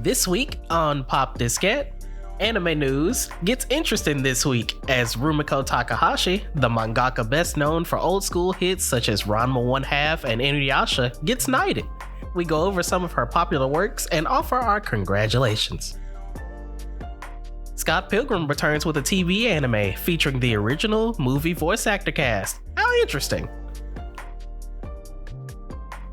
This week on PopDiskette, anime news gets interesting this week as Rumiko Takahashi, the mangaka best known for old school hits such as Ranma 1/2 and Inuyasha, gets knighted. We go over some of her popular works and offer our congratulations. Scott Pilgrim returns with a TV anime featuring the original movie voice actor cast. How interesting.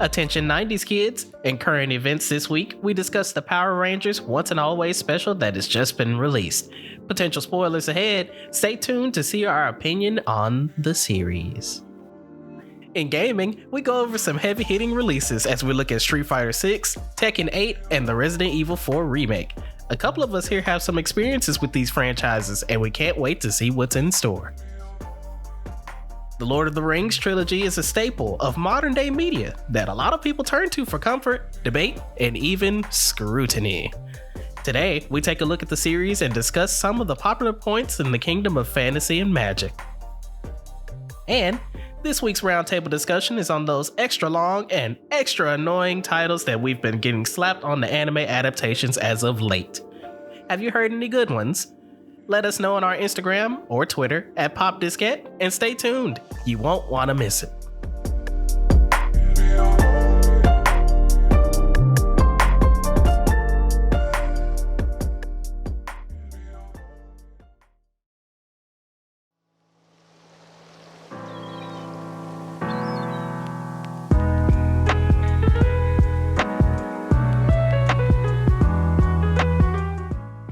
Attention 90s kids, in current events this week, we discuss the Power Rangers Once and Always special that has just been released. Potential spoilers ahead, stay tuned to see our opinion on the series. In gaming, we go over some heavy-hitting releases as we look at Street Fighter 6, Tekken 8, and the Resident Evil 4 remake. A couple of us here have some experiences with these franchises, and we can't wait to see what's in store. The Lord of the Rings trilogy is a staple of modern day media that a lot of people turn to for comfort, debate, and even scrutiny. Today, we take a look at the series and discuss some of the popular points in the kingdom of fantasy and magic. And this week's roundtable discussion is on those extra long and extra annoying titles that we've been getting slapped on the anime adaptations as of late. Have you heard any good ones? Let us know on our Instagram or Twitter at PopDiskette, and stay tuned. You won't want to miss it.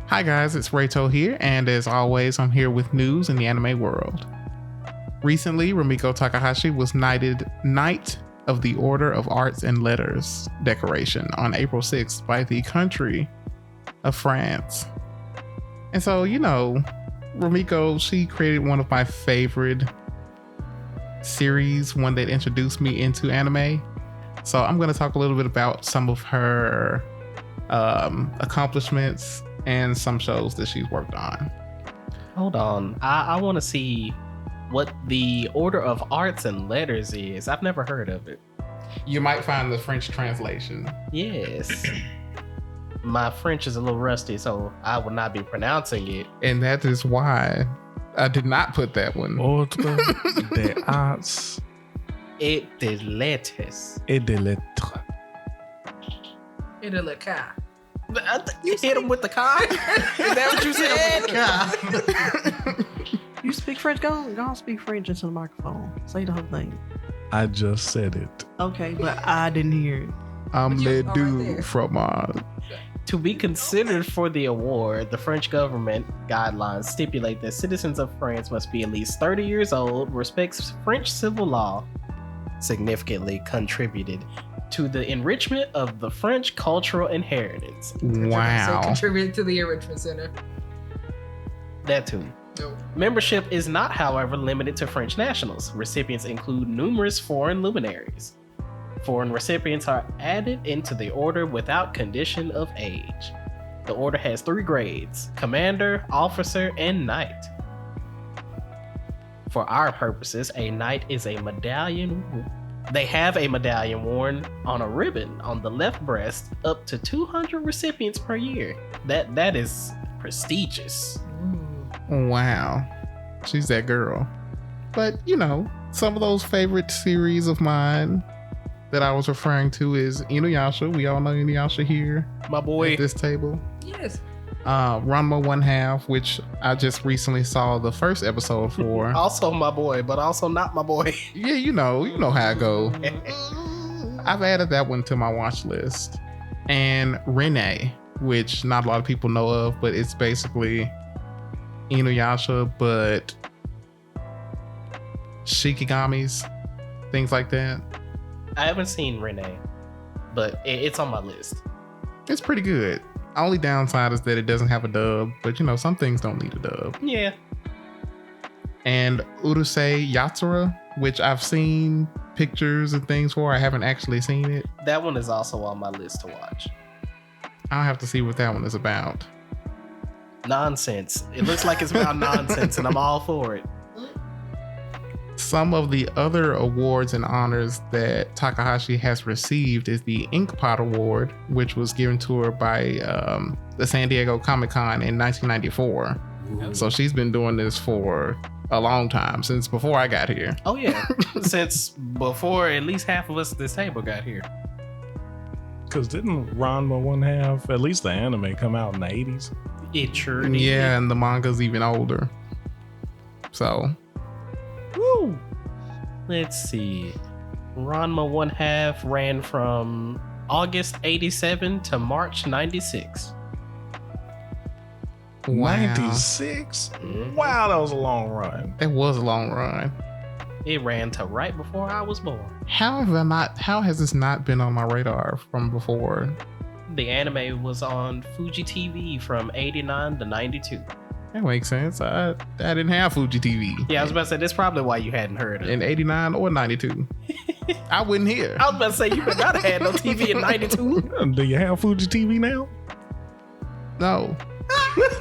Hi guys, it's Reito here, and as always, I'm here with news in the anime world. Recently, Rumiko Takahashi was knighted Knight of the Order of Arts and Letters decoration on April 6th by the country of France. And so, Rumiko, she created one of my favorite series, one that introduced me into anime. So I'm going to talk a little bit about some of her accomplishments and some shows that she's worked on. Hold on. I want to see what the Order of Arts and Letters is. I've never heard of it. You might find the French translation. Yes. My French is a little rusty, so I will not be pronouncing it. And that is why I did not put that one. Ordre des Arts Et des Lettres. et des Lettres. Et de la car. You hit him with the car? Is that what you said? You speak French? Go on, speak French into the microphone. Say the whole thing. I just said it. Okay, but I didn't hear it. I'm le right dude there. from To be considered for the award, the French government guidelines stipulate that citizens of France must be at least 30 years old, respects French civil law, significantly contributed to the enrichment of the French cultural inheritance. Wow. Contribute to the enrichment center. That too. No. Membership is not, however, limited to French nationals. Recipients include numerous foreign luminaries. Foreign recipients are added into the order without condition of age. The order has 3 grades: commander, officer, and knight. For our purposes, a knight is a medallion. They have a medallion worn on a ribbon on the left breast. Up to 200 recipients per year. That is prestigious. Wow. She's that girl. But, some of those favorite series of mine that I was referring to is Inuyasha. We all know Inuyasha here My boy. at this table. Yes. Ranma 1/2, which I just recently saw the first episode for. Also my boy, but also not my boy. Yeah, you know how it go. I've added that one to my watch list. And Remake, which not a lot of people know of, but it's basically Inuyasha, but Shikigamis, things like that. I haven't seen Renee, but it's on my list. It's pretty good. Only downside is that it doesn't have a dub, but some things don't need a dub. Yeah. And Urusei Yatsura, which I've seen pictures and things for. I haven't actually seen it. That one is also on my list to watch. I'll have to see what that one is about. Nonsense. It looks like it's about nonsense, and I'm all for it. Some of the other awards and honors that Takahashi has received is the Inkpot Award, which was given to her by the San Diego Comic-Con in 1994. So she's been doing this for a long time, since before I got here. Oh yeah, since before at least half of us at this table got here. Because didn't Ranma one have at least the anime come out in the 80s? It sure did. Yeah, and the manga's even older. So, Woo! Let's see. Ranma 1/2 ran from August 87 to March 96. wow. 96? Wow, that was a long run. That was a long run. It ran to right before I was born. How has this not been on my radar from before? The anime was on Fuji TV from 89 to 92. That makes sense. I didn't have Fuji TV. Yeah, I was about to say, that's probably why you hadn't heard of it. In 89 or 92. I wouldn't hear. I was about to say, you better not have had no TV in 92. Do you have Fuji TV now? No.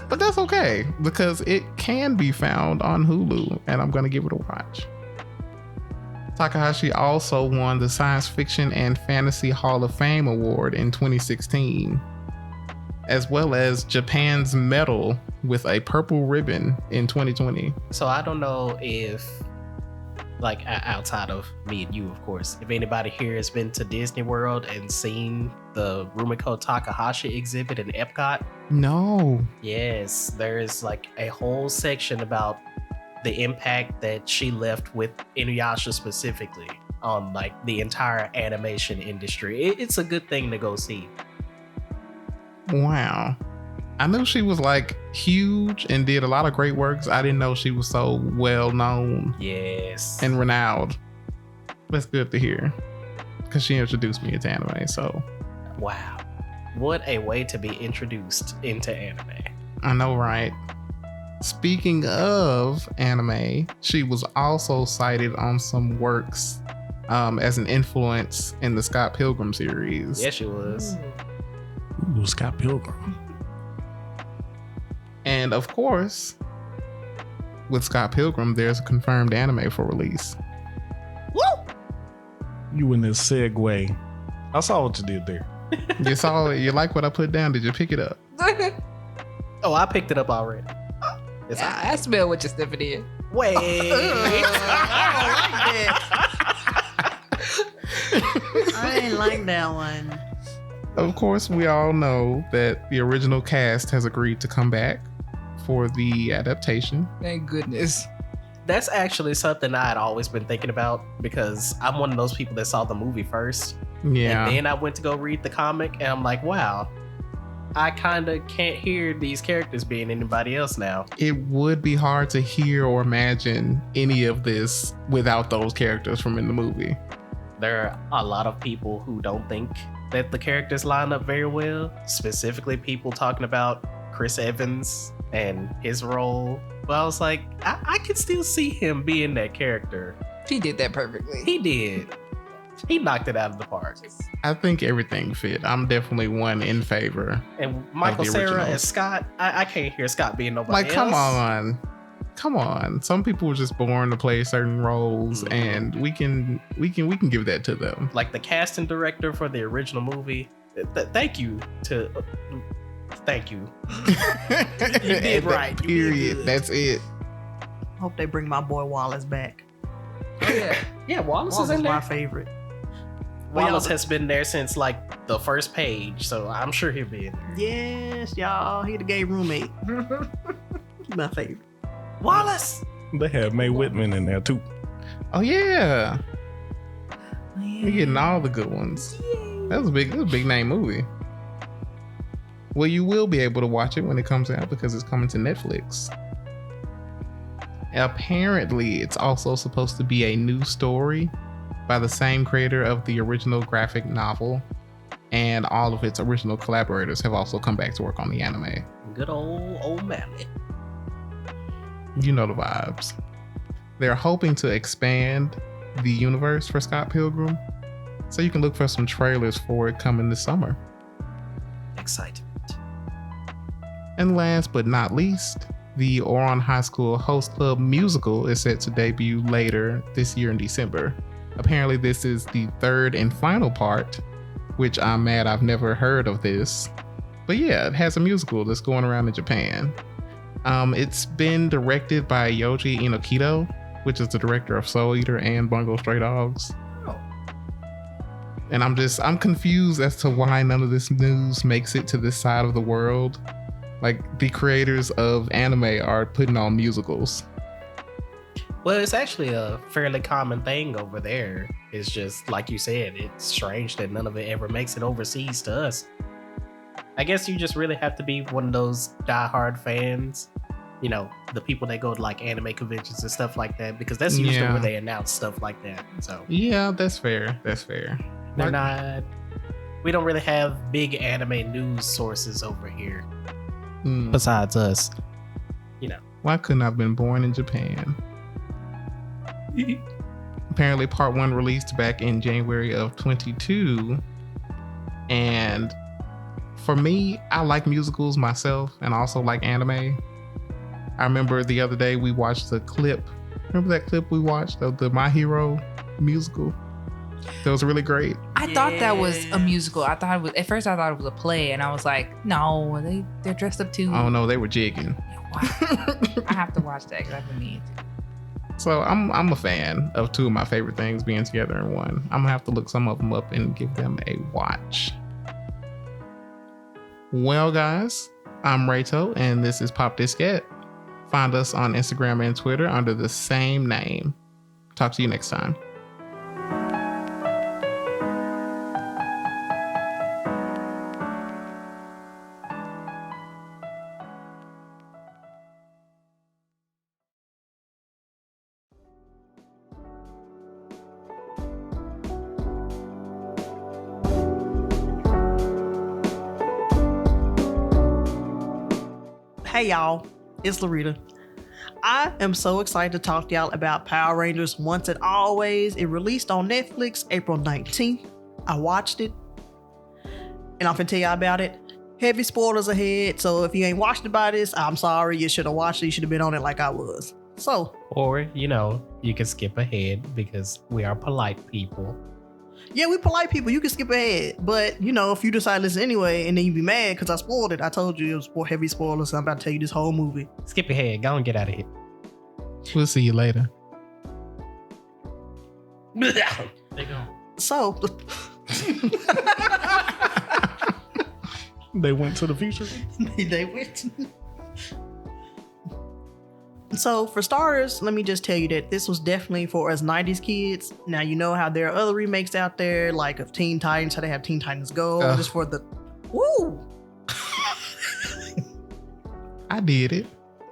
But that's okay, because it can be found on Hulu, and I'm going to give it a watch. Takahashi also won the Science Fiction and Fantasy Hall of Fame Award in 2016, as well as Japan's medal with a purple ribbon in 2020. So I don't know if, like, outside of me and you, of course, if anybody here has been to Disney World and seen the Rumiko Takahashi exhibit in Epcot. No. Yes, there's like a whole section about the impact that she left with Inuyasha specifically on like the entire animation industry. It's a good thing to go see. Wow. I knew she was like huge and did a lot of great works. I didn't know she was so well known Yes. and renowned. That's good to hear, because she introduced me to anime. So Wow. What a way to be introduced into anime. I know, right? Speaking of anime, she was also cited on some works as an influence in the Scott Pilgrim series. Yes, she was. Ooh, Scott Pilgrim. And of course, with Scott Pilgrim, there's a confirmed anime for release. Woo! You in this segue. I saw what you did there. You saw it? You like what I put down? Did you pick it up? Oh, I picked it up already. It's I smell what you're stepping in. Wait. I ain't like that one. Of course, we all know that the original cast has agreed to come back for the adaptation. Thank goodness. That's actually something I had always been thinking about, because I'm one of those people that saw the movie first. Yeah. And then I went to go read the comic, and I'm like, wow, I kind of can't hear these characters being anybody else now. It would be hard to hear or imagine any of this without those characters from in the movie. There are a lot of people who don't think that the characters line up very well, specifically people talking about Chris Evans and his role. But I was like, I could still see him being that character. He did that perfectly. He did. He knocked it out of the park. I think everything fit. I'm definitely one in favor. And Michael the Cera originals. as Scott, I can't hear Scott being nobody Like, else. come on. Some people were just born to play certain roles, and we can give that to them. Like the casting director for the original movie. Thank you. You did right. You did Period. good. That's it. Hope they bring my boy Wallace back. Oh, yeah. Yeah, Wallace is Wallace in is there. my favorite. Wallace has been there since like the first page, so I'm sure he'll be in there. Yes, y'all. He the gay roommate. He's my favorite. Wallace! They have Mae Whitman in there too. Oh yeah. We're getting all the good ones. That was a big name movie. Well, you will be able to watch it when it comes out because it's coming to Netflix. Apparently, it's also supposed to be a new story by the same creator of the original graphic novel, and all of its original collaborators have also come back to work on the anime. Good old Mallet. You know the vibes. They're hoping to expand the universe for Scott Pilgrim, so you can look for some trailers for it coming this summer. Excitement. And last but not least, The Ouran High School Host Club musical is set to debut later this year in December. Apparently, this is the third and final part, which I'm mad I've never heard of this. But yeah, it has a musical that's going around in Japan. It's been directed by Yoji Inokito, which is the director of Soul Eater and Bungo Stray Dogs. Oh. And I'm confused as to why none of this news makes it to this side of the world. Like, the creators of anime are putting on musicals. Well, it's actually a fairly common thing over there. It's just, like you said, it's strange that none of it ever makes it overseas to us. I guess you just really have to be one of those diehard fans. You know, the people that go to like anime conventions and stuff like that, because that's usually where they announce stuff like that. So yeah, that's fair. That's fair. They're not. We don't really have big anime news sources over here. Besides us, you know. Why couldn't I have been born in Japan? Apparently, part 1 released back in January of 22, and for me, I like musicals myself, and I also like anime. I remember the other day we watched the clip. Remember that clip we watched of the My Hero musical? That was really great. I thought that was a musical. I thought it was, at first I thought it was a play, and I was like, no, they're dressed up too. Oh no, they were jigging. Wow. I have to watch that because I've been meaning to. So I'm a fan of two of my favorite things being together in one. I'm gonna have to look some of them up and give them a watch. Well, guys, I'm Rayto, and this is PopDiskette. Find us on Instagram and Twitter under the same name. Talk to you next time. Hey y'all, it's Larita. I am so excited to talk to y'all about Power Rangers Once and Always. It released on Netflix April 19th. I watched it, and I'm finna tell y'all about it. Heavy spoilers ahead, so if you ain't watched it by this, I'm sorry. You should have watched it. You should have been on it like I was. So, or, you know, you can skip ahead because we are polite people. yeah, we polite people. You can skip ahead. But, you know, if you decide to listen anyway and then you be mad because I spoiled it, I told you it was heavy spoilers. So I'm about to tell you this whole movie. Skip ahead. Go and get out of here. We'll see you later. They go. So, They went to the future. they went. So, for starters, let me just tell you that this was definitely for us 90s kids. Now, you know how there are other remakes out there, like of Teen Titans, how they have Teen Titans Go, just for the... Woo! I did it.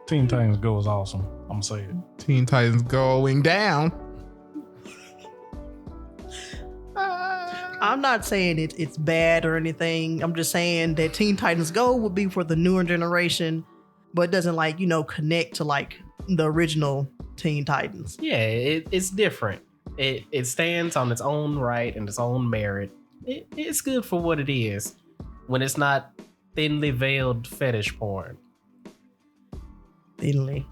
Teen Titans Go is awesome. I'm saying. Teen Titans going down. I'm not saying it's bad or anything. I'm just saying that Teen Titans Go would be for the newer generation, but it doesn't, like, you know, connect to, like, the original Teen Titans. Yeah, it's different. It stands on its own right and its own merit. It's good for what it is when it's not thinly veiled fetish porn. Thinly.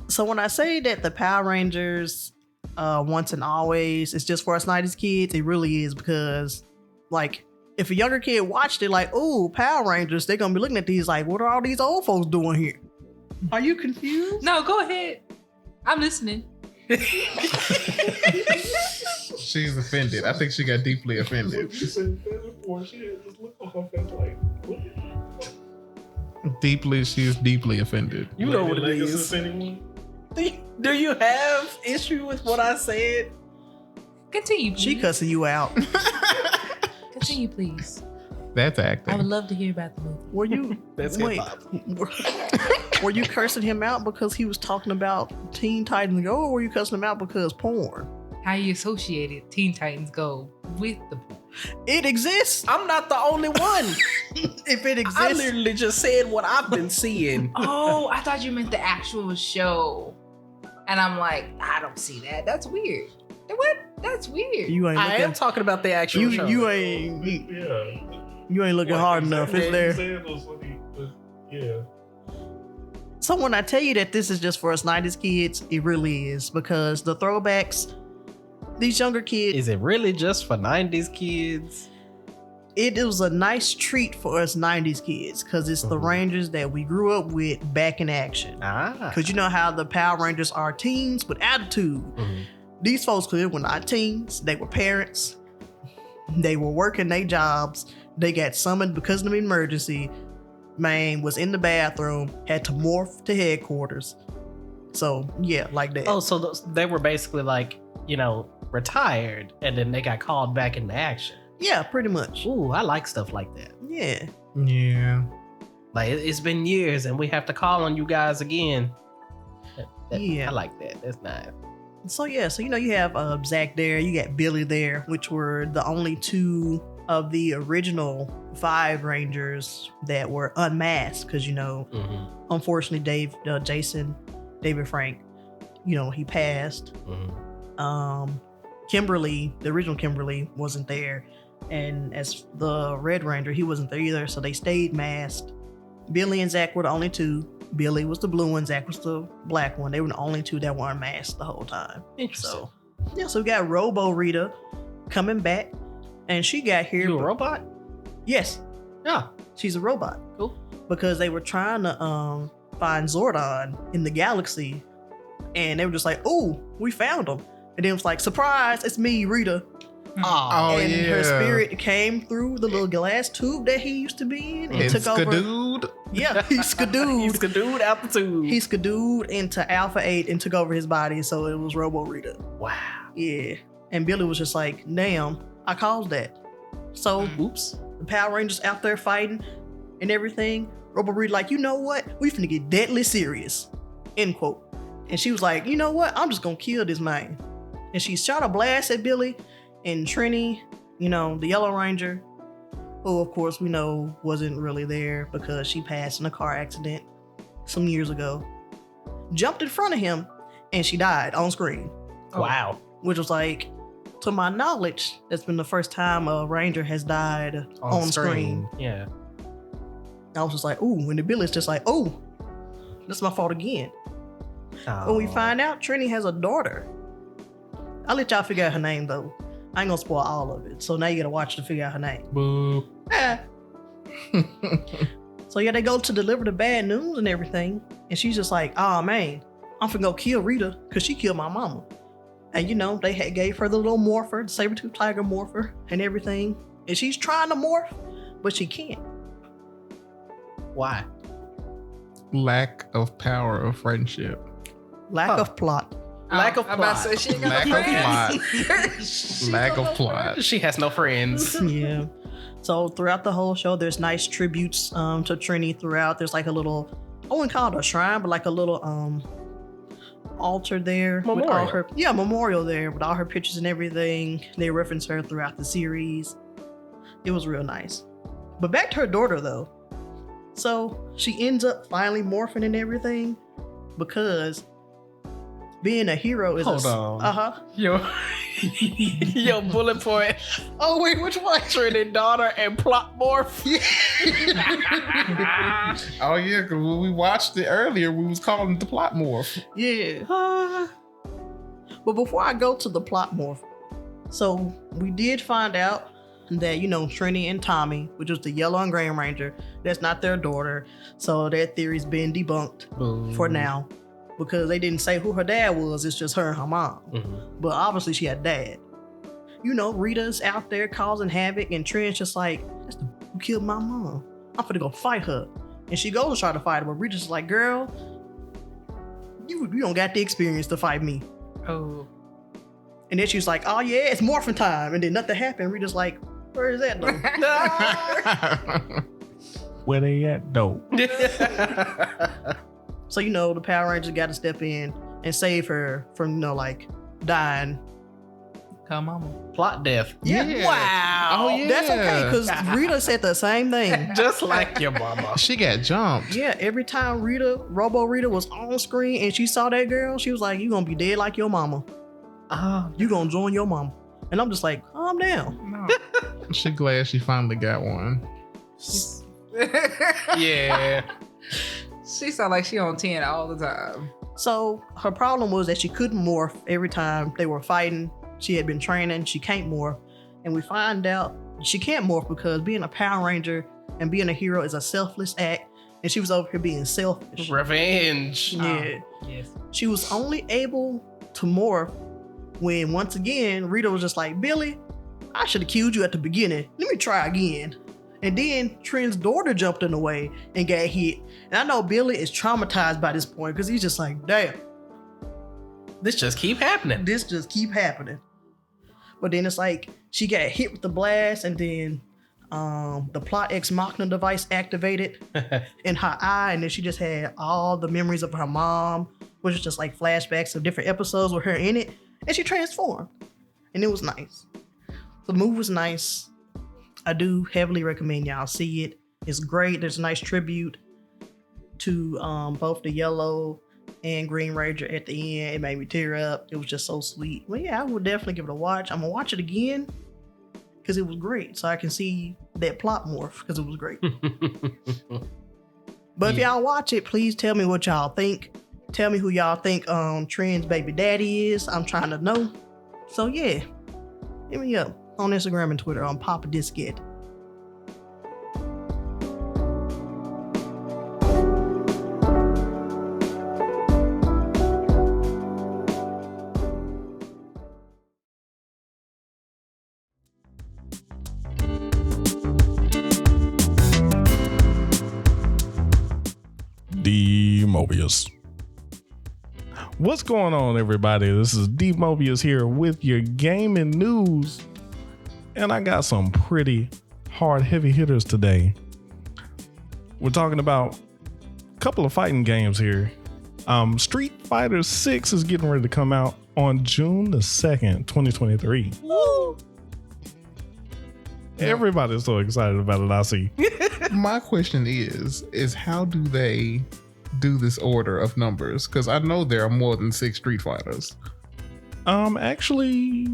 So when I say that the Power Rangers Once and Always is just for us 90s kids, it really is, because, like, if a younger kid watched it, like, oh, Power Rangers, they're gonna be looking at these like, what are all these old folks doing here? Are you confused? No, go ahead. I'm listening. She's offended. I think she got deeply offended. She said that before. She had this look on her face like, what? She's deeply offended. You know what it is. Anyone? Do you have issue with what I said? Continue, please. She cussing you out. Continue, please. That's acting. I would love to hear about the movie. Were you? That's wait, hip-hop. were you cursing him out because he was talking about Teen Titans Go, or were you cussing him out because porn? How you associated Teen Titans Go with the porn? It exists. I'm not the only one. If it I exists, literally just said what I've been seeing. Oh, I thought you meant the actual show. And I'm like, I don't see that. That's weird. What? That's weird. you ain't I am looking. talking about the actual show. You ain't. Yeah. You ain't looking hard enough. It's there. Yeah. So when I tell you that this is just for us 90s kids, it really is, because the throwbacks, these younger kids, Is it really just for 90s kids? it was a nice treat for us 90s kids because it's the Mhm. Rangers that we grew up with back in action. Ah. Because you know how the Power Rangers are teens with attitude. Mhm. These folks were not teens. They were parents. They were working their jobs. They got summoned because of an emergency. Man was in the bathroom, had to morph to headquarters. So yeah, like that. Oh, so they were basically like, retired, and then they got called back into action. Yeah, pretty much. Ooh, I like stuff like that. Yeah. Yeah. Like it's been years, and we have to call on you guys again. Yeah. I like that. That's nice. So yeah, so you have Zach there, you got Billy there, which were the only two of the original 5 Rangers that were unmasked because Mm-hmm. unfortunately David Frank, he passed. Mm-hmm. Kimberly, the original Kimberly, wasn't there, and as the Red Ranger, he wasn't there either, so they stayed masked. Billy and Zach were the only two. Billy was the blue one, Zach was the black one. They were the only two that were unmasked the whole time. Interesting. So yeah, so we got Robo Rita coming back, and she got here. You a robot? Yes, Yeah. she's a robot. Cool. Because they were trying to find Zordon in the galaxy, and they were just like, "Oh, we found him!" And then it was like, "Surprise! It's me, Rita." Oh, and yeah. her spirit came through the little glass tube that he used to be in and It's took over. Skadooed. Yeah, he skadooed. He's Skadooed out the tube. He skadooed into Alpha 8 and took over his body, so it was Robo Rita. Wow. Yeah. And Billy was just like, damn, I caused that. So Oops. the Power Rangers out there fighting and everything. Robo Rita like, you know what? We finna get deadly serious. End quote. And she was like, you know what? I'm just gonna kill this man. And she shot a blast at Billy, and Trini, the Yellow Ranger, who of course we know wasn't really there because she passed in a car accident some years ago, jumped in front of him and she died on screen. Wow. Which was like, to my knowledge, that's been the first time a Ranger has died on screen. Yeah. I was just like, ooh, and the Billy's just like, oh, that's my fault again. When we find out Trini has a daughter, I'll let y'all figure out her name though. I ain't gonna spoil all of it. So now you gotta watch to figure out her name. Boo. Eh. So yeah, they go to deliver the bad news and everything. And she's just like, oh man, I'm finna go kill Rita because she killed my mama. And they gave her the little morpher, the saber-tooth tiger morpher and everything. And she's trying to morph, but she can't. Why? Lack of power of friendship. Lack of plot. Lack of I'm about to plot. say she ain't got Lack no of friends. Lack of plot. She has no friends. Yeah. So throughout the whole show, there's nice tributes to Trini throughout. There's like a little, I wouldn't call it a shrine, but like a little altar there. With all Memorial. her, memorial there with all her pictures and everything. They reference her throughout the series. It was real nice. But back to her daughter though. So she ends up finally morphing and everything because being a hero is Hold on. Uh-huh. Yo, bullet point. Oh wait, which one? Trinity daughter and plot morph. Oh yeah, because when we watched it earlier, we was calling it the plot morph. Yeah. But before I go to the plot morph, so we did find out that, Trini and Tommy, which was the Yellow and Green Ranger, that's not their daughter. So that theory's been debunked for now because they didn't say who her dad was. It's just her and her mom. Mm-hmm. But obviously she had a dad. Rita's out there causing havoc and Trini's just like, that's the who killed my mom. I'm finna go fight her. And she goes to try to fight her, but Rita's just like, girl, you don't got the experience to fight me. Oh. And then she was like, oh yeah, it's morphin' time. And then nothing happened. Rita's like, where is that though? Where they at, though? So, the Power Rangers got to step in and save her from, dying. Come on. Plot death. Yeah. Wow. Oh, yeah. That's okay, because Rita said the same thing. Just like your mama. She got jumped. Yeah, every time Robo Rita was on screen and she saw that girl, she was like, you gonna be dead like your mama. You gonna join your mama. And I'm just like, calm down. No. She glad she finally got one. Yeah. She sound like she on 10 all the time. So her problem was that she couldn't morph every time they were fighting. She had been training, she can't morph. And we find out she can't morph because being a Power Ranger and being a hero is a selfless act. And she was over here being selfish. Revenge. Yeah. Yes. She was only able to morph when, once again, Rita was just like, Billy, I should have killed you at the beginning. Let me try again. And then Trent's daughter jumped in the way and got hit. And I know Billy is traumatized by this point because he's just like, damn. This just keep happening. This just keep happening. But then it's like she got hit with the blast, and then the plot ex machina device activated in her eye, and then she just had all the memories of her mom, which is just like flashbacks of different episodes with her in it, and she transformed. And it was nice. The movie was nice. I do heavily recommend y'all see it. It's great. There's a nice tribute to both the Yellow and Green Ranger at the end. It made me tear up. It was just so sweet. Well, yeah, I would definitely give it a watch. I'm gonna watch it again because it was great, so I can see that plot morph because it was great. But if y'all watch it, please tell me what y'all think. Tell me who y'all think Trent's baby daddy is. I'm trying to know. So yeah, hit me up on Instagram and Twitter on PopDiskette. D Mobius. What's going on, everybody? This is D Mobius here with your gaming news, and I got some pretty hard heavy hitters today. We're talking about a couple of fighting games here. Street Fighter 6 is getting ready to come out on June the 2nd, 2023. Woo! Everybody's so excited about it, I see. My question is how do they do this order of numbers? Because I know there are more than 6 Street Fighters. Actually,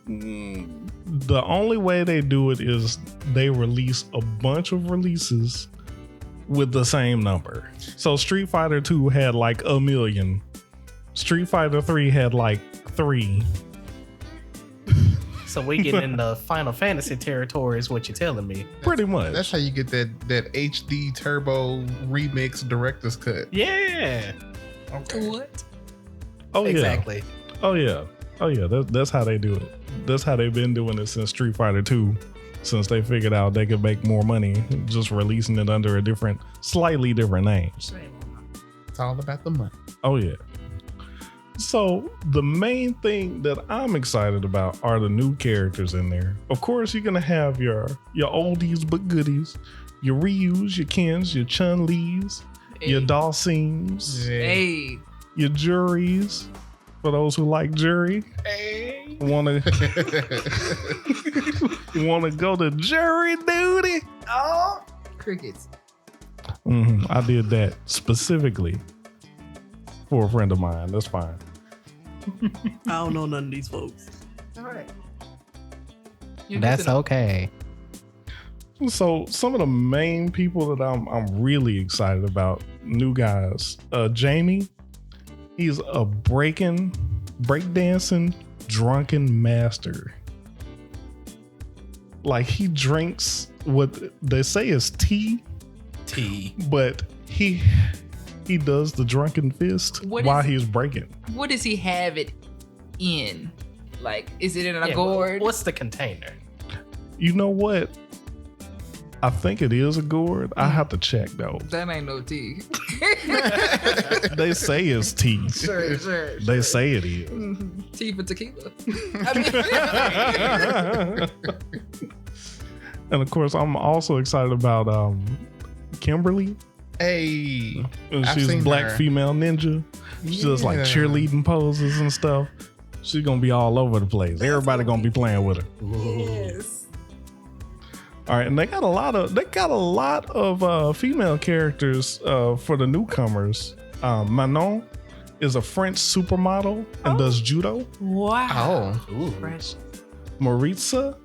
the only way they do it is they release a bunch of releases with the same number. So Street Fighter 2 had like 1 million. Street Fighter 3 had like 3. So we get in the Final Fantasy territory is what you're telling me. Pretty much. That's how you get that HD Turbo Remix Director's Cut. Yeah. Okay. What? Oh, Exactly. Yeah. Oh, yeah. Oh, yeah. That's how they do it. That's how they've been doing it since Street Fighter 2. Since they figured out they could make more money just releasing it under a slightly different name. It's all about the money. Oh, yeah. So the main thing that I'm excited about are the new characters in there. Of course, you're gonna have your oldies but goodies, your Ryus, your Kens, your Chun-Lis, your Dawsins, Hey. your Juries. For those who like jury, wanna go to jury duty? Oh. Crickets. I did that specifically for a friend of mine. That's fine. I don't know none of these folks. All right. That's okay. So some of the main people that I'm really excited about, new guys. Jamie, he's a breakdancing drunken master. Like he drinks what they say is tea, but he does the drunken fist while he's breaking. What does he have it in? Like, is it in a gourd? What's the container? You know what? I think it is a gourd. I have to check though. That ain't no tea. They say it's tea. Sure. They say it is. Tea for tequila. And of course, I'm also excited about Kimberly. Hey, And I've she's a seen black her. female ninja. She does like Yeah. cheerleading poses and stuff. She's gonna be all over the place. Everybody gonna be playing with her. Yes. All right, and they got a lot of female characters for the newcomers. Manon is a French supermodel and does judo. Wow. Oh, Fresh. Maritza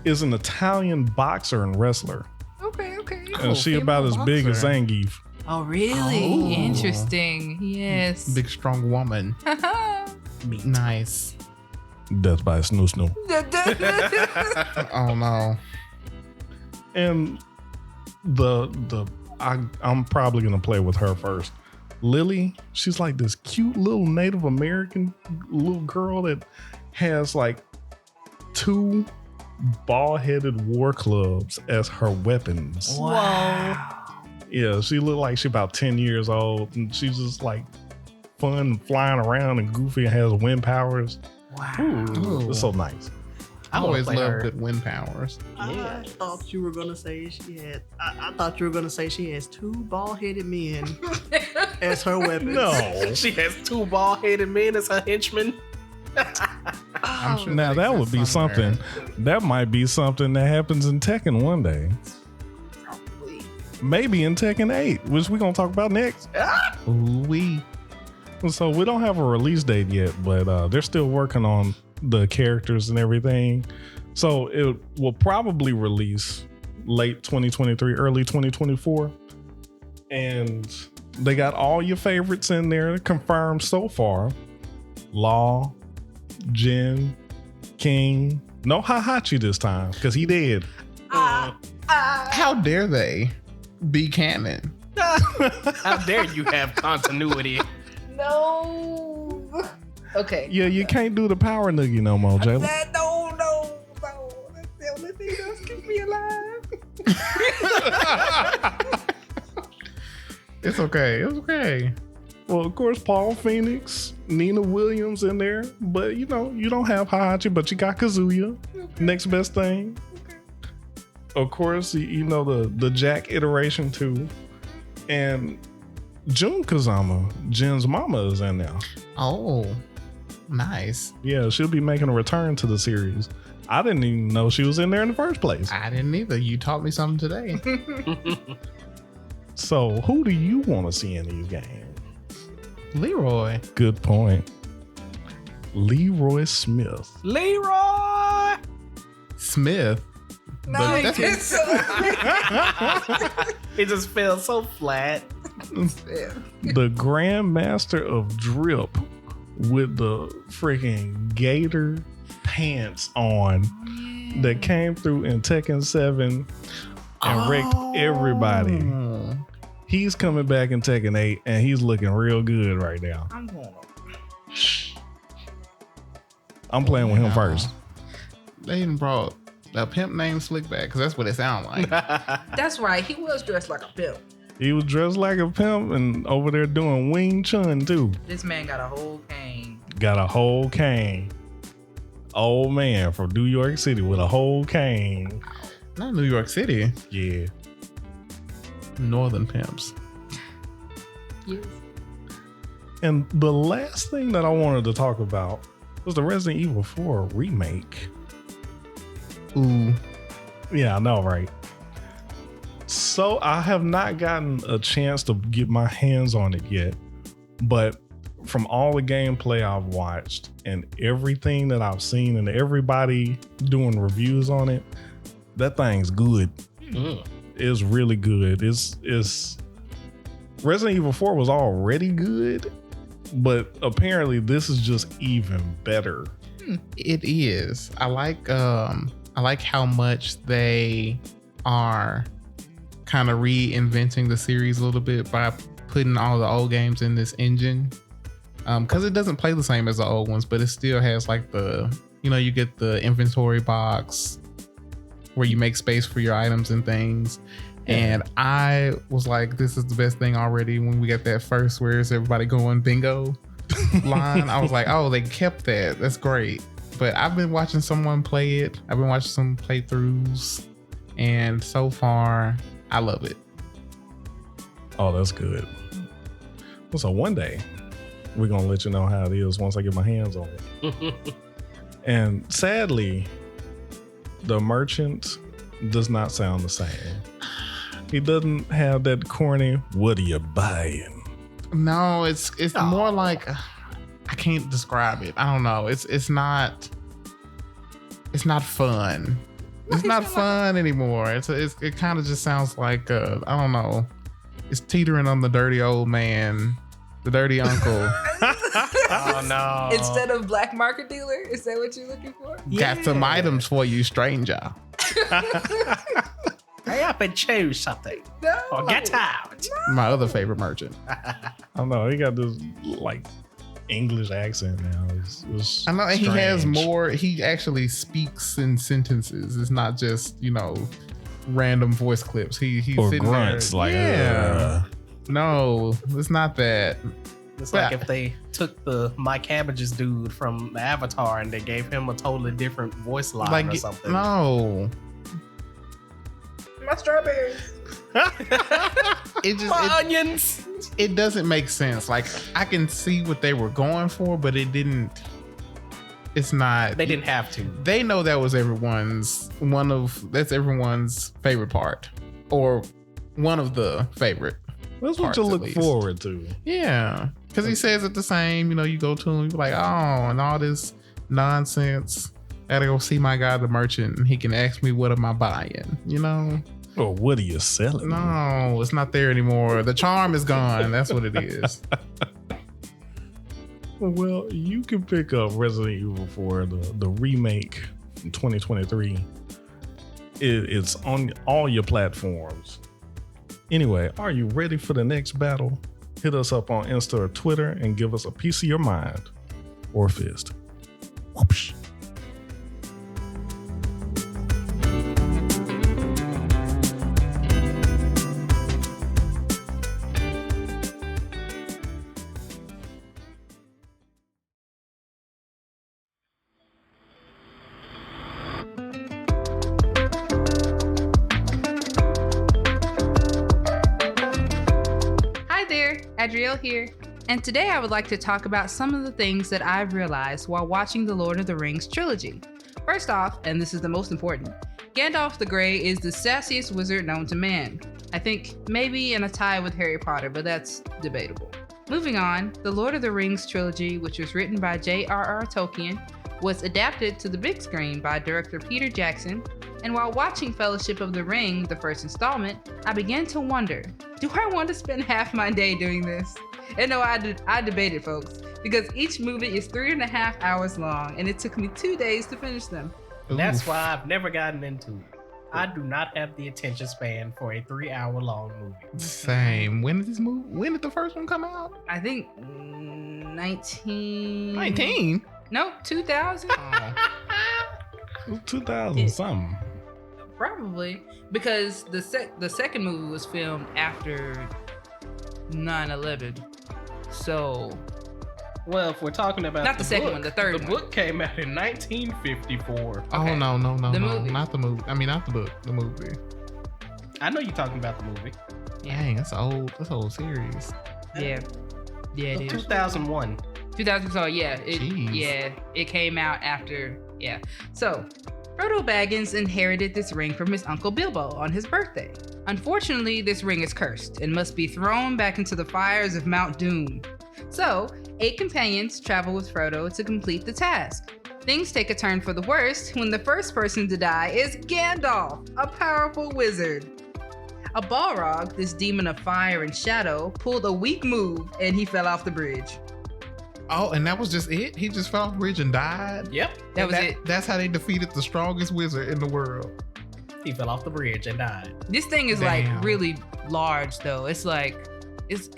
is an Italian boxer and wrestler, Okay. and she about as big as boxer. Zangief. Oh, really? Oh. Interesting. Yes. Big strong woman. Meat. Nice. Death by Snoo Snoo. Oh no. And I'm probably gonna play with her first. Lily, she's like this cute little Native American little girl that has like 2 ball-headed war clubs as her weapons. Wow. Yeah, she looked like she's about 10 years old, and she's just like fun flying around and goofy and has wind powers. Wow. Ooh. It's so nice. I wanna always play love her. good wind powers. Yeah. I thought you were gonna say she had. I thought you were gonna say she has 2 bald-headed men as her weapons. No. She has 2 bald-headed men as her henchmen. I'm sure Now that would be exists somewhere. something. That might be something that happens in Tekken one day. Probably. Maybe in Tekken 8, which we're gonna talk about next. Ooh-wee. So we don't have a release date yet, but they're still working on the characters and everything. So it will probably release late 2023, early 2024. And they got all your favorites in there confirmed so far. Law, Jin, King. No Hahachi this time, because he dead. How dare they be canon? How dare you have continuity? No. Okay. Yeah, you can't do the power noogie no more, Jayla. No. That's the only thing that's keep me alive. It's okay. It's okay. Well, of course, Paul Phoenix, Nina Williams in there, but you know, you don't have Hahachi, but you got Kazuya. Next best thing. Of course, you know the Jack iteration too. And Jun Kazama, Jin's mama, is in there. Oh, nice. Yeah, she'll be making a return to the series. I didn't even know she was in there in the first place. I didn't either. You taught me something today. So, who do you want to see in these games? Leroy. Good point. Leroy Smith. Leroy! Smith. No, But it's that's- so It just felt so flat. The Grandmaster of Drip with the freaking gator pants on that came through in Tekken 7 and wrecked everybody. Oh. He's coming back in Tekken 8 and he's looking real good right now. I'm going. I'm playing with him Wow. first. They even brought a pimp named Slickback because that's what it sounds like. That's right. He was dressed like a pimp. He was dressed like a pimp and over there doing Wing Chun too. This man got a whole cane. Got a whole cane. Old man from New York City with a whole cane. Not New York City. Yeah. Northern pimps. Yes. And the last thing that I wanted to talk about was the Resident Evil 4 remake. Ooh. Yeah, I know, right? So I have not gotten a chance to get my hands on it yet, but from all the gameplay I've watched and everything that I've seen and everybody doing reviews on it, that thing's good. It's really good. It's Resident Evil 4 was already good, but apparently this is just even better. It is. I like how much they are kind of reinventing the series a little bit by putting all the old games in this engine. Because it doesn't play the same as the old ones, but it still has like you get the inventory box where you make space for your items and things. And I was like, this is the best thing already when we got that first where's everybody going bingo line. I was like, oh, they kept that. That's great. But I've been watching someone play it. I've been watching some playthroughs. And so far, I love it. Oh, that's good. So one day we're going to let you know how it is once I get my hands on it. And sadly, the merchant does not sound the same. He doesn't have that corny, what are you buying? No, it's more like I can't describe it. I don't know. It's not fun. It's not fun anymore. It kind of just sounds like I don't know. It's teetering on the dirty old man, the dirty uncle. Oh no! Instead of black market dealer, is that what you're looking for? Got some items for you, stranger. Hurry up and choose something, No. or get out. My other favorite merchant. I don't know. He got this like English accent now. It's I know, and he has strange. more. He actually speaks in sentences. It's not just random voice clips. He's or sitting grunts there. like No, it's not that. It's like if they took the My Cabbages dude from Avatar and they gave him a totally different voice line or something. No, My strawberries. it just My onions. it doesn't make sense. Like I can see what they were going for, but it didn't. It's not. They didn't have to. They know that was everyone's favorite part, or one of the favorite. That's what parts, you at look least. forward to. Yeah, because he says it the same. You go to him, you're like, oh, and all this nonsense. I gotta go see my guy, the merchant, and he can ask me, what am I buying? Or what are you selling? No, it's not there anymore. The charm is gone. That's what it is. Well, you can pick up Resident Evil 4, the remake from 2023. It's on all your platforms. Anyway, are you ready for the next battle? Hit us up on Insta or Twitter and give us a piece of your mind or fist. Whoopsh. Adriel here, and today I would like to talk about some of the things that I've realized while watching the Lord of the Rings trilogy. First off, and this is the most important, Gandalf the Grey is the sassiest wizard known to man. I think maybe in a tie with Harry Potter, but that's debatable. Moving on, the Lord of the Rings trilogy, which was written by J.R.R. Tolkien, was adapted to the big screen by director Peter Jackson, and while watching Fellowship of the Ring, the first installment, I began to wonder, do I want to spend half my day doing this? And no, I debated, folks, because each movie is 3.5 hours long, and it took me 2 days to finish them. That's Oof. why I've never gotten into it. I do not have the attention span for a 3-hour-long movie. Same. When did the first one come out? I think 19... 19. No, 2000? 2000 something. Probably, because the second movie was filmed after 9/11. So, Well, if we're talking about Not the second one, the third one. The book came out in 1954. Oh Okay. no, The movie. not the movie. I mean, not the book. The movie. I know you're talking about the movie. Dang, that's old. That's an old series. yeah, it is. 2001. 2000. So Jeez. it came out after. Yeah. So, Frodo Baggins inherited this ring from his uncle Bilbo on his birthday. Unfortunately, this ring is cursed and must be thrown back into the fires of Mount Doom. So, 8 companions travel with Frodo to complete the task. Things take a turn for the worst when the first person to die is Gandalf, a powerful wizard. A Balrog, this demon of fire and shadow, pulled a weak move and he fell off the bridge. Oh, and that was just it? He just fell off the bridge and died? Yep. That was it. That's how they defeated the strongest wizard in the world. He fell off the bridge and died. This thing is Damn. like really large though. It's like it's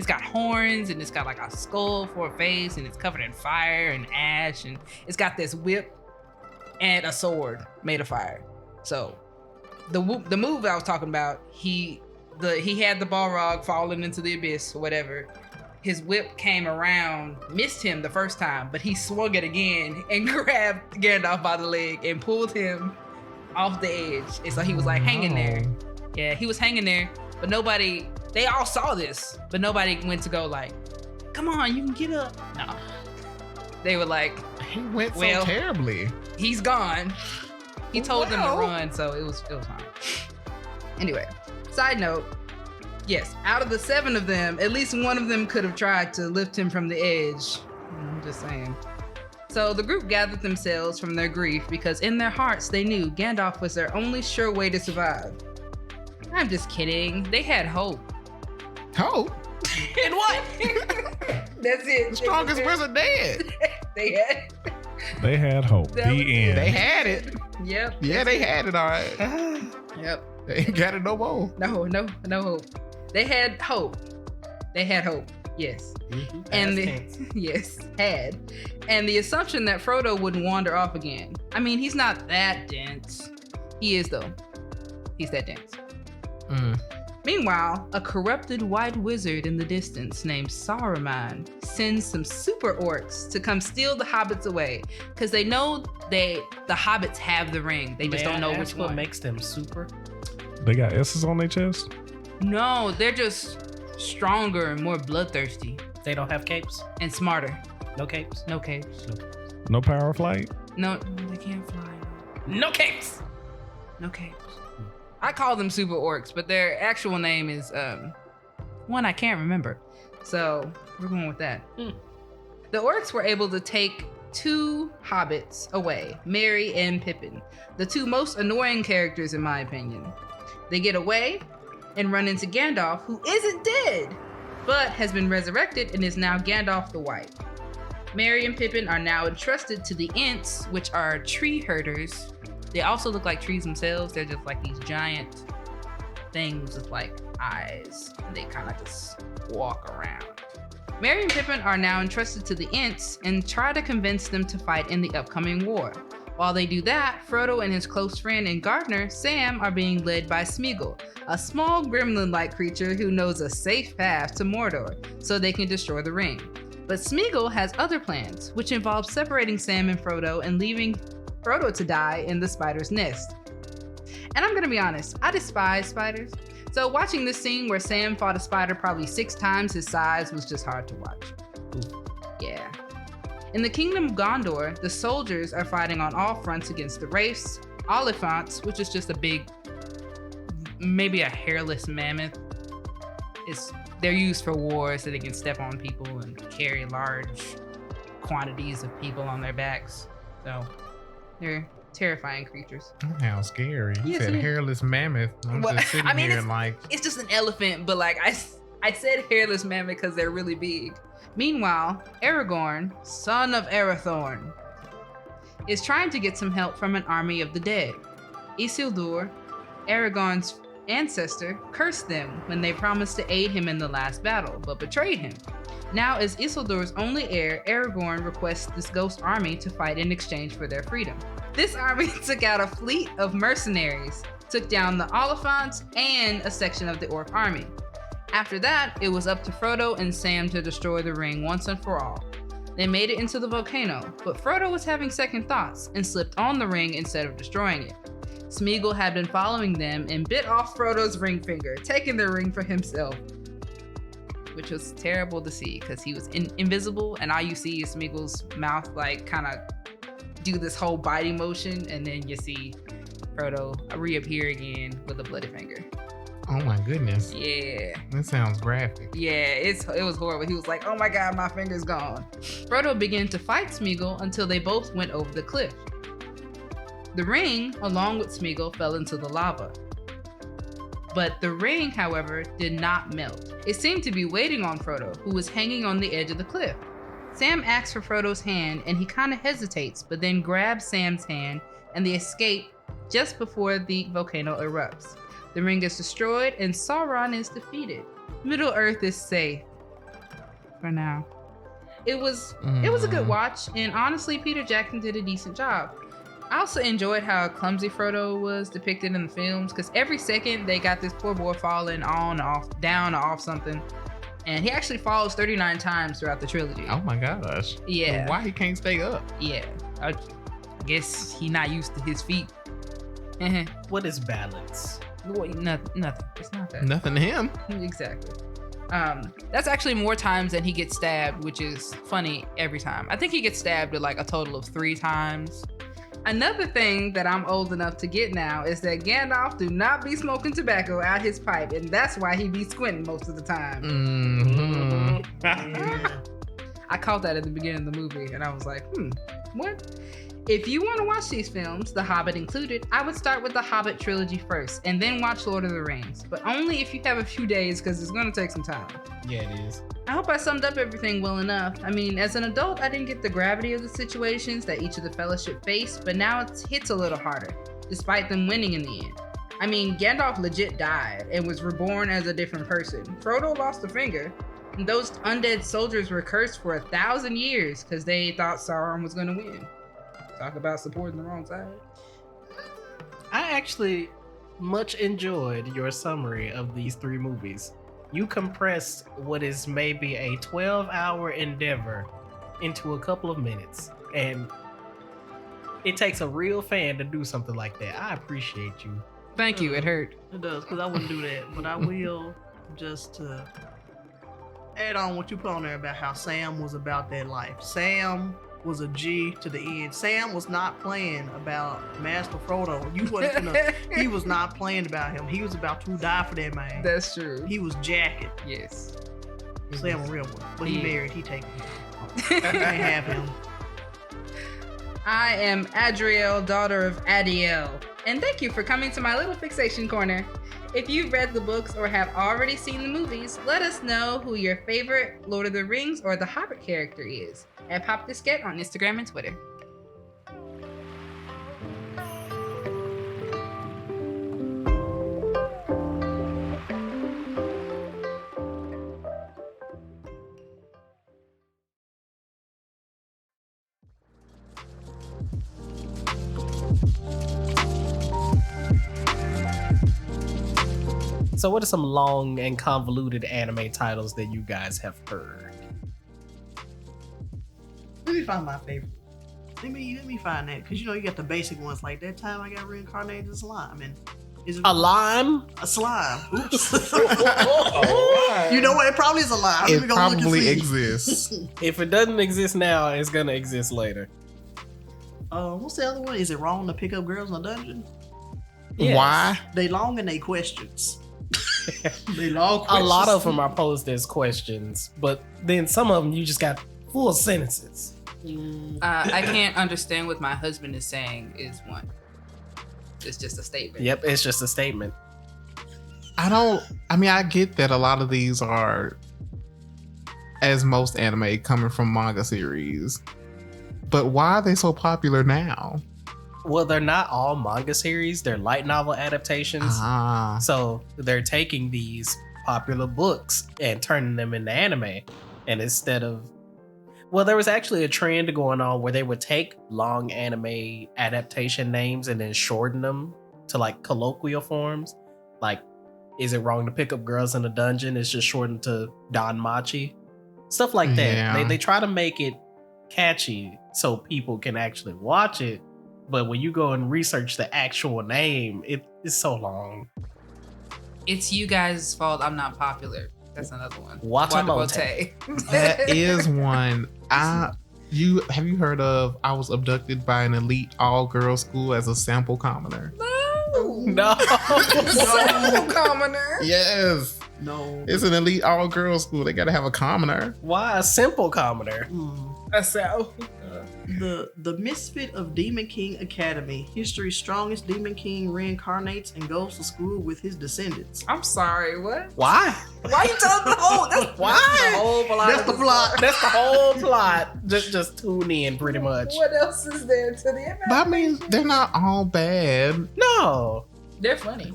got horns and it's got like a skull for a face and it's covered in fire and ash and it's got this whip and a sword made of fire. So the move I was talking about, he had the Balrog falling into the abyss or whatever. His whip came around, missed him the first time, but he swung it again and grabbed Gandalf by the leg and pulled him off the edge. And so he was like hanging there. Yeah, he was hanging there, but they all saw this, but nobody went to go like, come on, you can get up. No. They were like, He went Well, so terribly. he's gone. He told them Well. to run, so it was fine. Anyway, side note, yes, out of the 7 of them, at least one of them could have tried to lift him from the edge. I'm just saying. So the group gathered themselves from their grief because in their hearts they knew Gandalf was their only sure way to survive. I'm just kidding. They had hope. Hope? And what? That's it. The strongest wizard dead. They had hope. That was The it. end. They had it. Yep. Yeah, they had it all right. Yep. They ain't got it no more. No hope. They had hope. Yes. And yes, had. And the assumption that Frodo wouldn't wander off again. I mean, he's not that dense. He is though. He's that dense. Meanwhile, a corrupted white wizard in the distance named Saruman sends some super orcs to come steal the hobbits away because they know the hobbits have the ring. They just don't know which what one. makes them super. They got S's on their chest? No, they're just stronger and more bloodthirsty They don't have capes. and smarter. No capes. No capes. No power of flight? No, they can't fly. No capes. No capes. I call them super orcs, but their actual name is one I can't remember. So we're going with that. The orcs were able to take 2 hobbits away, Merry and Pippin, the 2 most annoying characters in my opinion. They get away and run into Gandalf, who isn't dead, but has been resurrected and is now Gandalf the White. Merry and Pippin are now entrusted to the Ents, which are tree herders. They also look like trees themselves. They're just like these giant things with like eyes, and they kind of just walk around. Merry and Pippin are now entrusted to the Ents and try to convince them to fight in the upcoming war. While they do that, Frodo and his close friend and gardener, Sam, are being led by Smeagol, a small gremlin-like creature who knows a safe path to Mordor so they can destroy the ring. But Smeagol has other plans, which involve separating Sam and Frodo and leaving Frodo to die in the spider's nest. And I'm gonna be honest, I despise spiders. So watching this scene where Sam fought a spider probably 6 times his size was just hard to watch. Yeah. In the Kingdom of Gondor, the soldiers are fighting on all fronts against the Wraiths, Oliphants, which is just a big, maybe a hairless mammoth. They're used for war so they can step on people and carry large quantities of people on their backs. So they're terrifying creatures. How scary. You Yes, said it is. hairless mammoth. I'm Well, just sitting I mean, here like, It's just an elephant, but like I said hairless mammoth because they're really big. Meanwhile, Aragorn, son of Arathorn, is trying to get some help from an army of the dead. Isildur, Aragorn's ancestor, cursed them when they promised to aid him in the last battle, but betrayed him. Now, as Isildur's only heir, Aragorn requests this ghost army to fight in exchange for their freedom. This army took out a fleet of mercenaries, took down the Oliphants and a section of the orc army. After that, it was up to Frodo and Sam to destroy the ring once and for all. They made it into the volcano, but Frodo was having second thoughts and slipped on the ring instead of destroying it. Smeagol had been following them and bit off Frodo's ring finger, taking the ring for himself. Which was terrible to see because he was invisible, and all you see is Smeagol's mouth like kind of do this whole biting motion, and then you see Frodo reappear again with a bloody finger. oh my goodness. Yeah. That sounds graphic. Yeah, it was horrible. He was like, oh my god, my finger's gone. Frodo began to fight Smeagol until they both went over the cliff. The ring, along with Smeagol, fell into the lava. But the ring, however, did not melt. It seemed to be waiting on Frodo, who was hanging on the edge of the cliff. Sam asks for Frodo's hand, and he kind of hesitates, but then grabs Sam's hand, and they escape just before the volcano erupts. The ring is destroyed, and Sauron is defeated. Middle-earth is safe. For now. It was a good watch, and honestly, Peter Jackson did a decent job. I also enjoyed how clumsy Frodo was depicted in the films, because every second they got this poor boy falling on, off, down, or off something. And he actually falls 39 times throughout the trilogy. Oh my gosh. Yeah. But why he can't stay up? Yeah. I guess he not used to his feet. What is balance? Nothing. It's not that. Nothing to him. Exactly. That's actually more times than he gets stabbed, which is funny every time. I think he gets stabbed like a total of 3 times. Another thing that I'm old enough to get now is that Gandalf do not be smoking tobacco out his pipe, and that's why he be squinting most of the time. I caught that at the beginning of the movie, and I was like, What? If you want to watch these films, The Hobbit included, I would start with the Hobbit trilogy first and then watch Lord of the Rings. But only if you have a few days because it's going to take some time. Yeah, it is. I hope I summed up everything well enough. I mean, as an adult, I didn't get the gravity of the situations that each of the Fellowship faced, but now it hits a little harder, despite them winning in the end. I mean, Gandalf legit died and was reborn as a different person. Frodo lost a finger, and those undead soldiers were cursed for 1,000 years because they thought Sauron was going to win. Talk about supporting the wrong side. I actually much enjoyed your summary of these 3 movies. You compressed what is maybe a 12-hour endeavor into a couple of minutes. And it takes a real fan to do something like that. I appreciate you. Thank you, it hurt. It does, because I wouldn't do that. But I will, just to add on what you put on there about how Sam was about that life. Sam was a G to the end. Sam was not playing about Master Frodo. You wasn't gonna, he was not playing about him. He was about to die for that man. That's true. He was jacking. Yes. Sam a real one. But he Yeah. married, he taking him. You can't have him. I am Adriel, daughter of Adiel, and thank you for coming to my little fixation corner. If you've read the books or have already seen the movies, let us know who your favorite Lord of the Rings or the Hobbit character is at PopDiskette on Instagram and Twitter. So what are some long and convoluted anime titles that you guys have heard? Let me find my favorite. Let me find that, because you got the basic ones like that time I got reincarnated as slime, and is it A lime? a slime? Oops. You know what? It probably is a lime. Let It me go look and probably see. exists. If it doesn't exist now, it's gonna exist later. What's the other one? Is it wrong to pick up girls in a dungeon? Yes. Why? They long and they questions. They long A questions. lot of them are posed as questions, but then some of them you just got full sentences. I can't understand what my husband is saying is one. It's just a statement. Yep, it's just a statement. I get that a lot of these are, as most anime, coming from manga series. But why are they so popular now? Well, they're not all manga series, they're light novel adaptations. Ah. So they're taking these popular books and turning them into anime. And instead of, well, there was actually a trend going on where they would take long anime adaptation names and then shorten them to like colloquial forms. Like, is it wrong to pick up girls in a dungeon? It's just shortened to Don Machi. Stuff like that. Yeah. They try to make it catchy so people can actually watch it. But when you go and research the actual name, it's so long. It's you guys' fault I'm not popular. That's another one. Watamote. That is one. Have you heard of I was abducted by an elite all-girls school as a sample commoner? No. So commoner. Yes. No. It's an elite all-girls school. They gotta have a commoner. Why a simple commoner? So The misfit of Demon King Academy. History's strongest Demon King reincarnates and goes to school with his descendants. I'm sorry. What? Why? Why you telling the whole? That's Why? the whole plot. That's of the this plot. story. That's the whole plot. Just tune in, pretty much. What else is there to the But I mean, they're not all bad. No. They're funny.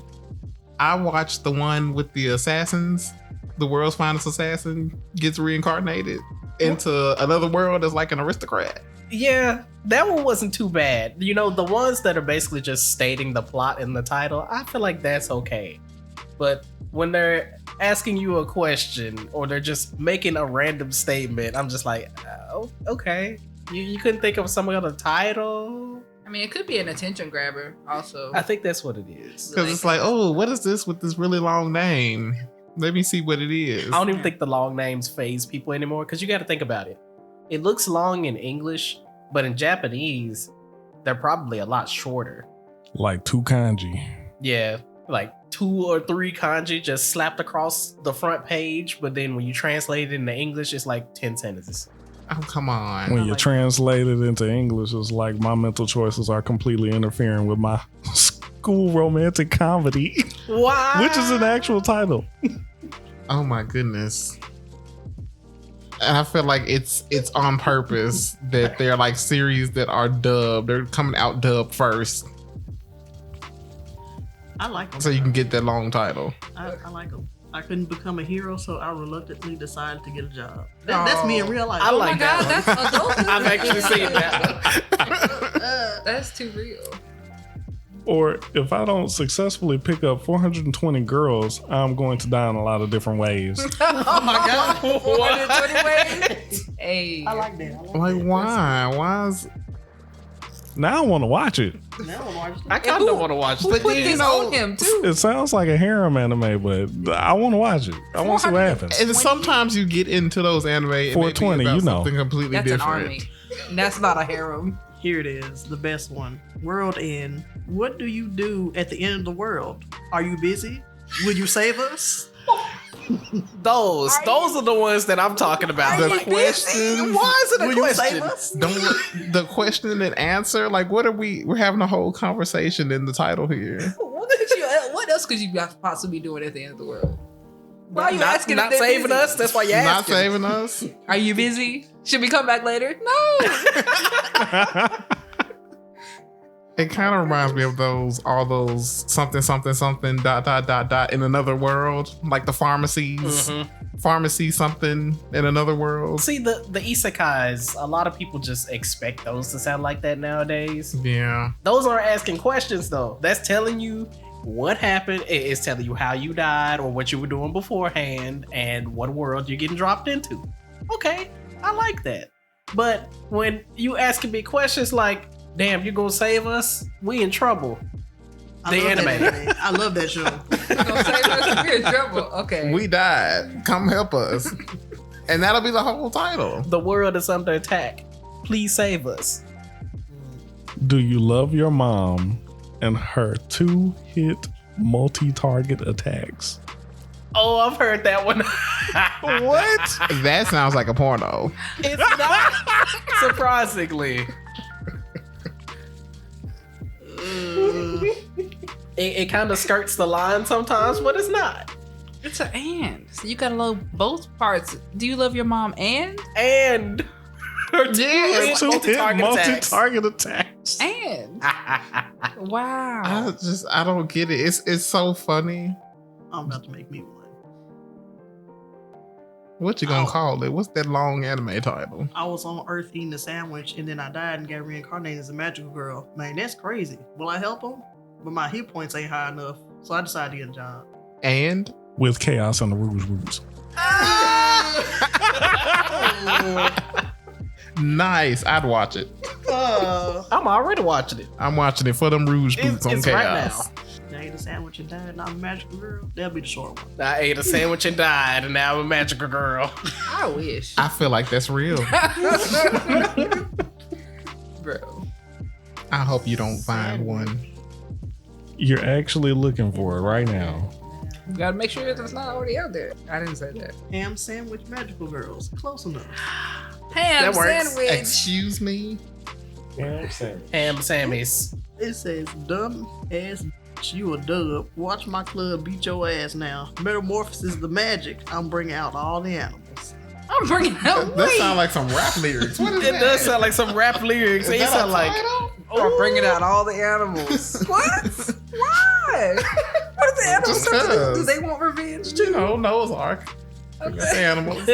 I watched the one with the assassins. The world's finest assassin gets reincarnated into another world as like an aristocrat. Yeah, that one wasn't too bad. The ones that are basically just stating the plot in the title, I feel like that's okay. But when they're asking you a question or they're just making a random statement, I'm just like, oh, okay. You couldn't think of some other title? I mean, it could be an attention grabber also. I think that's what it is. Because it's like, oh, what is this with this really long name? Let me see what it is. I don't even think the long names phase people anymore because you got to think about it. It looks long in English, but in Japanese, they're probably a lot shorter. Like 2 kanji. Yeah, like 2 or 3 kanji just slapped across the front page, but then when you translate it into English, it's like 10 sentences. Oh, come on. When you translate it into English, it's like my mental choices are completely interfering with my school romantic comedy, Why? which is an actual title. Oh my goodness. And I feel like it's on purpose that they're like series that are dubbed. They're coming out dubbed first, I like them. so you can get that long title. I like them. I couldn't become a hero, so I reluctantly decided to get a job. That's me in real life. I Oh like my God, that one. that's adult. I've actually seen that one. That's too real. Or if I don't successfully pick up 420 girls, I'm going to die in a lot of different ways. Oh my God. 420 ways. Hey. I like that. Like, why? Why is? Now I want to watch it. Now I'm watching. I kind of want to watch Who it. put then, this you know, on him too? It sounds like a harem anime, but I want to watch it. I want to see what happens. And sometimes you get into those anime. And 420, you know. something completely That's different. an army. That's not a harem. Here it is, the best one. World End. What do you do at the end of the world? Are you busy? Will you save us? Those are the ones that I'm talking about. The Like, question. why is it a Will you save question? us? Don't the question and answer. Like, what are we? We're having a whole conversation in the title here. What else could you possibly be doing at the end of the world? Why are you Not, asking? not if they're saving busy? us. That's why you're Not asking. saving us. Are you busy? Should we come back later? No. It kind of reminds me of all those something dot in another world, like the pharmacies, Mhm. pharmacy something in another world. See, the isekais, a lot of people just expect those to sound like that nowadays. Yeah, Those aren't asking questions though. That's telling you what happened. It's telling you how you died or what you were doing beforehand and what world you're getting dropped into. Okay, I like that. But when you asking me questions like, damn, you gonna save us? We in trouble. I The love that anime. I love that show. Don't say us, we're in trouble. Okay. we died. Come help us, and that'll be the whole title. The world is under attack. Please save us. Do you love your mom and her 2-hit multi-target attacks? Oh, I've heard that one. What? That sounds like a porno. It's not. Surprisingly. It kind of skirts the line sometimes, but it's not. It's an and. So you gotta love both parts. Do you love your mom and? And Yes. 2-hit multi-target attacks. And. attacks. Wow. I don't get it. It's so funny. I'm about to make me one. What you gonna call it? What's that long anime title? I was on Earth eating a sandwich, and then I died and got reincarnated as a magical girl. Man, that's crazy. Will I help them? But my hit points ain't high enough, so I decided to get a job. And With chaos and the Rouge Roots. nice. I'd watch it. I'm already watching it. I'm watching it for them Rouge Boots on It's Chaos. right I ate a sandwich and died, and I'm a magical girl. That'll be the short one. now. I ate a sandwich and died, and now I'm a magical girl. I wish. I feel like that's real. Bro. I hope you don't find one. You're actually looking for it right now. You gotta make sure that it's not already out there. I didn't say that. Ham sandwich magical girls. Close enough. Ham That works. sandwich. Excuse me. Ham Sammys. It says, dumb ass bitch, you a dub. Watch my club beat your ass now. Metamorphosis the magic. I'm bringing out all the animals. I'm bringing out. That sounds like some rap lyrics. What is It that? does sound like some rap lyrics. Is It that a sound like title? I'm bringing out all the animals. What? Why? What is the animals Just supposed to do? 'cause. Do they want revenge You too? know, Noah's Ark. We got the animals.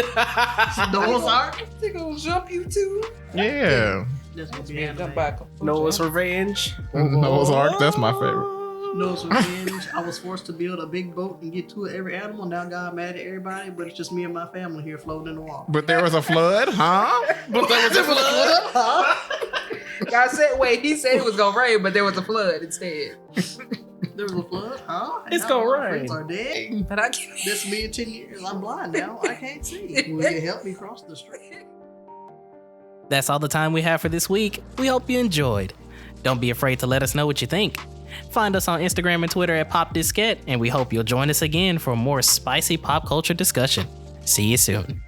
Noah's Ark? They gonna jump you too? Yeah. That's gonna be Jump anime. back. Noah's Revenge. Noah's Ark. That's my favorite. Noah's Revenge. I was forced to build a big boat and get to every animal. Now God mad at everybody, but it's just me and my family here floating in the water. But there was a flood, huh? But there was a flood. God said, wait, he said it was gonna rain, but there was a flood instead. There was a flood, huh? And It's now gonna all my rain. friends are dead. But I can't. This me in 10 years. I'm blind now. I can't see. Will you help me cross the street? That's all the time we have for this week. We hope you enjoyed. Don't be afraid to let us know what you think. Find us on Instagram and Twitter at PopDiskette, and we hope you'll join us again for more spicy pop culture discussion. See you soon.